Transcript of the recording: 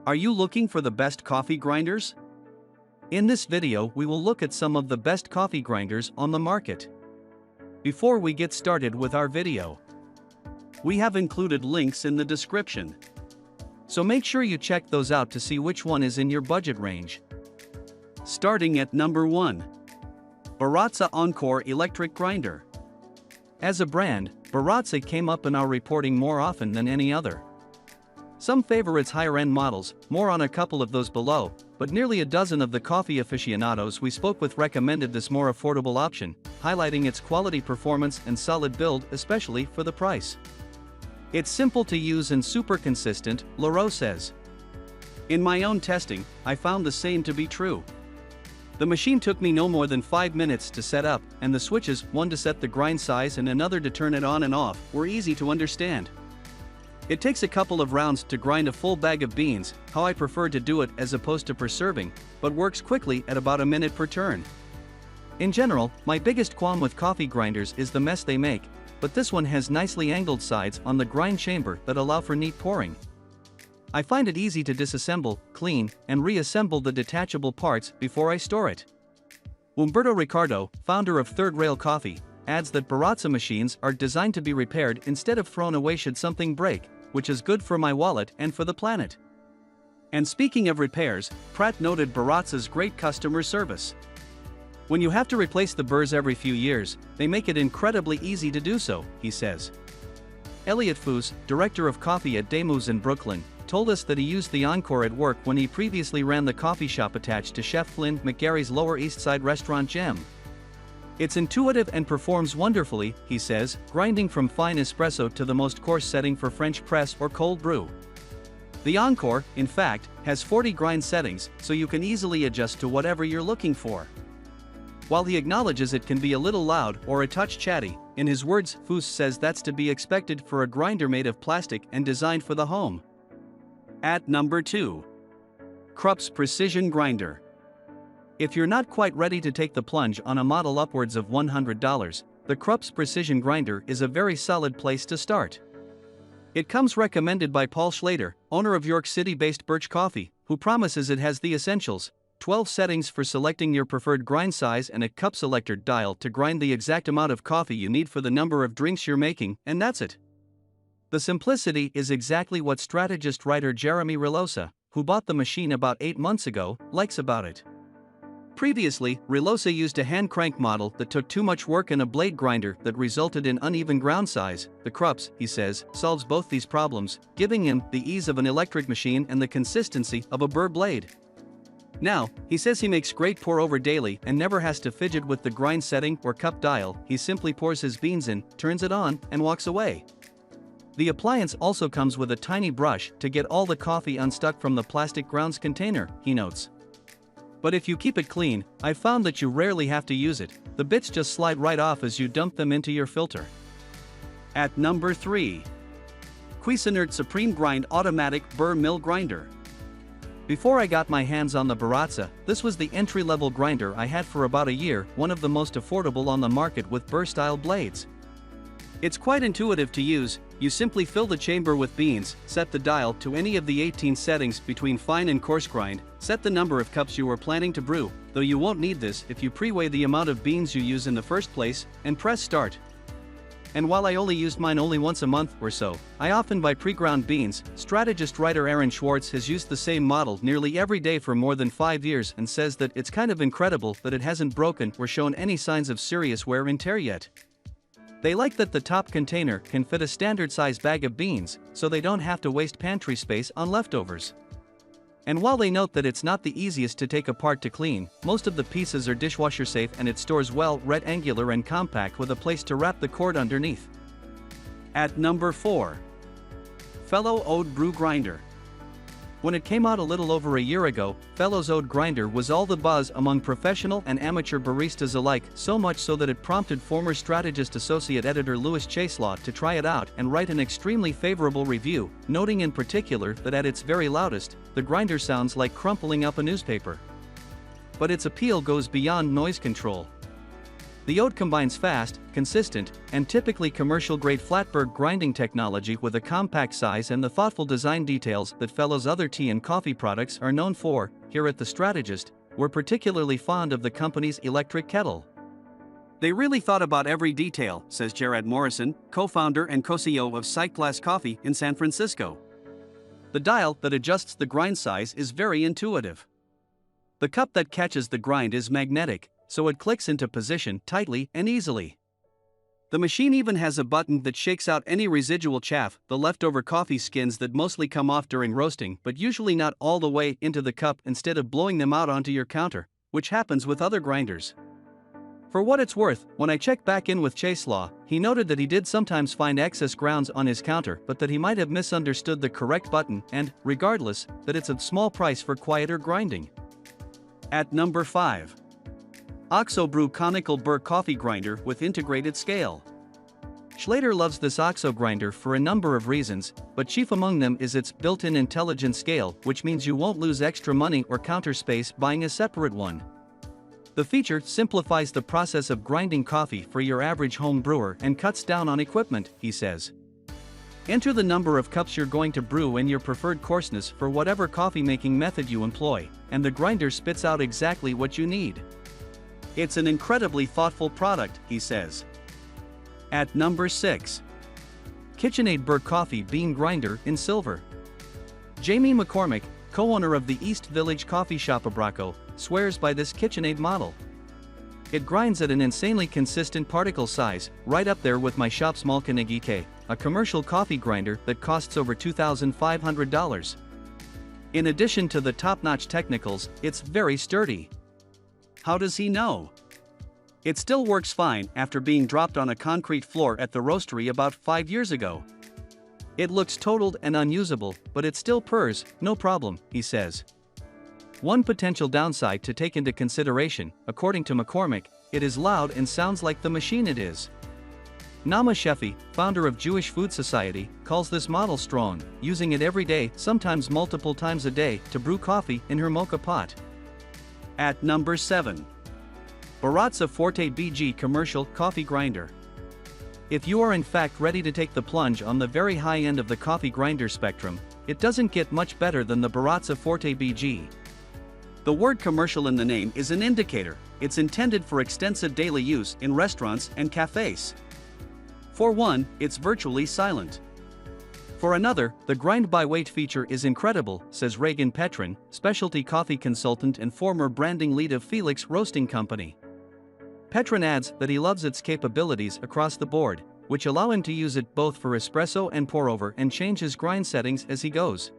Are you looking for the best coffee grinders? In this video we will look at some of the best coffee grinders on the market. Before we get started with our video, we have included links in the description. So make sure you check those out to see which one is in your budget range. Starting at number 1. Baratza Encore Electric Grinder. As a brand, Baratza came up in our reporting more often than any other. Some favor its higher-end models, more on a couple of those below, but nearly a dozen of the coffee aficionados we spoke with recommended this more affordable option, highlighting its quality performance and solid build, especially for the price. It's simple to use and super consistent, Leroux says. In my own testing, I found the same to be true. The machine took me no more than 5 minutes to set up, and the switches, one to set the grind size and another to turn it on and off, were easy to understand. It takes a couple of rounds to grind a full bag of beans, how I prefer to do it as opposed to per serving, but works quickly at about a minute per turn. In general, my biggest qualm with coffee grinders is the mess they make, but this one has nicely angled sides on the grind chamber that allow for neat pouring. I find it easy to disassemble, clean, and reassemble the detachable parts before I store it. Umberto Ricardo, founder of Third Rail Coffee, adds that Baratza machines are designed to be repaired instead of thrown away should something break, which is good for my wallet and for the planet. And speaking of repairs, Pratt noted Baratza's great customer service. When you have to replace the burrs every few years, they make it incredibly easy to do so, he says. Elliot Foos, director of coffee at Demus in Brooklyn, told us that he used the Encore at work when he previously ran the coffee shop attached to Chef Flynn McGarry's Lower East Side restaurant Gem. It's intuitive and performs wonderfully, he says, grinding from fine espresso to the most coarse setting for French press or cold brew. The Encore, in fact, has 40 grind settings, so you can easily adjust to whatever you're looking for. While he acknowledges it can be a little loud or a touch chatty, in his words, Foos says that's to be expected for a grinder made of plastic and designed for the home. At number 2. Crups Precision Grinder. If you're not quite ready to take the plunge on a model upwards of $100, the Crups Precision Grinder is a very solid place to start. It comes recommended by Paul Schlater, owner of York City-based Birch Coffee, who promises it has the essentials: 12 settings for selecting your preferred grind size and a cup selector dial to grind the exact amount of coffee you need for the number of drinks you're making, and that's it. The simplicity is exactly what strategist writer Jeremy Relosa, who bought the machine about 8 months ago, likes about it. Previously, Relosa used a hand crank model that took too much work and a blade grinder that resulted in uneven ground size. The Krups, he says, solves both these problems, giving him the ease of an electric machine and the consistency of a Burr blade. Now, he says he makes great pour-over daily and never has to fidget with the grind setting or cup dial. He simply pours his beans in, turns it on, and walks away. The appliance also comes with a tiny brush to get all the coffee unstuck from the plastic grounds container, he notes. But if you keep it clean, I've found that you rarely have to use it. The bits just slide right off as you dump them into your filter. At number 3. Cuisinart Supreme Grind Automatic Burr Mill Grinder. Before I got my hands on the Baratza, this was the entry-level grinder I had for about a year, one of the most affordable on the market with Burr-style blades. It's quite intuitive to use. You simply fill the chamber with beans, set the dial to any of the 18 settings between fine and coarse grind, set the number of cups you are planning to brew, though you won't need this if you pre-weigh the amount of beans you use in the first place, and press start. And while I only used mine once a month or so, I often buy pre-ground beans. Strategist writer Aaron Schwartz has used the same model nearly every day for more than 5 years and says that it's kind of incredible that it hasn't broken or shown any signs of serious wear and tear yet. They like that the top container can fit a standard-size bag of beans, so they don't have to waste pantry space on leftovers. And while they note that it's not the easiest to take apart to clean, most of the pieces are dishwasher safe and it stores well, rectangular and compact with a place to wrap the cord underneath. At number 4. Fellow Oxo Brew Grinder. When it came out a little over a year ago, Fellow's Oat Grinder was all the buzz among professional and amateur baristas alike, so much so that it prompted former Strategist associate editor Louis Chaselaw to try it out and write an extremely favorable review, noting in particular that at its very loudest, the grinder sounds like crumpling up a newspaper. But its appeal goes beyond noise control. The Ode combines fast, consistent, and typically commercial-grade flatbed grinding technology with a compact size and the thoughtful design details that fellows other tea and coffee products are known for. Here at The Strategist, we're particularly fond of the company's electric kettle. They really thought about every detail, says Jared Morrison, co-founder and co-CEO of Sightglass Coffee in San Francisco. The dial that adjusts the grind size is very intuitive. The cup that catches the grind is magnetic, so it clicks into position tightly and easily. The machine even has a button that shakes out any residual chaff, the leftover coffee skins that mostly come off during roasting but usually not all the way into the cup, instead of blowing them out onto your counter, which happens with other grinders. For what it's worth, when I checked back in with Chase Law, he noted that he did sometimes find excess grounds on his counter, but that he might have misunderstood the correct button and, regardless, that it's a small price for quieter grinding. At number 5. Oxo Brew Conical Burr Coffee Grinder with Integrated Scale. Schlater loves this Oxo grinder for a number of reasons, but chief among them is its built-in intelligent scale, which means you won't lose extra money or counter space buying a separate one. The feature simplifies the process of grinding coffee for your average home brewer and cuts down on equipment, he says. Enter the number of cups you're going to brew and your preferred coarseness for whatever coffee-making method you employ, and the grinder spits out exactly what you need. It's an incredibly thoughtful product, he says. At number 6. KitchenAid Burr Coffee Bean Grinder in Silver. Jamie McCormick, co-owner of the East Village coffee shop Abraco, swears by this KitchenAid model. It grinds at an insanely consistent particle size, right up there with my shop's Malkanigike, a commercial coffee grinder that costs over $2,500. In addition to the top-notch technicals, it's very sturdy. How does he know? It still works fine after being dropped on a concrete floor at the roastery about 5 years ago. It looks totaled and unusable, but it still purrs, no problem, he says. One potential downside to take into consideration, according to McCormick, it is loud and sounds like the machine it is. Nama Shefi, founder of Jewish Food Society, calls this model strong, using it every day, sometimes multiple times a day, to brew coffee in her mocha pot. At number 7. Baratza Forte BG Commercial Coffee Grinder. If you are in fact ready to take the plunge on the very high end of the coffee grinder spectrum, it doesn't get much better than the Baratza Forte BG. The word commercial in the name is an indicator. It's intended for extensive daily use in restaurants and cafes. For one, it's virtually silent. For another, the grind by weight feature is incredible, says Reagan Petrin, specialty coffee consultant and former branding lead of Felix Roasting Company. Petrin adds that he loves its capabilities across the board, which allow him to use it both for espresso and pour-over and change his grind settings as he goes.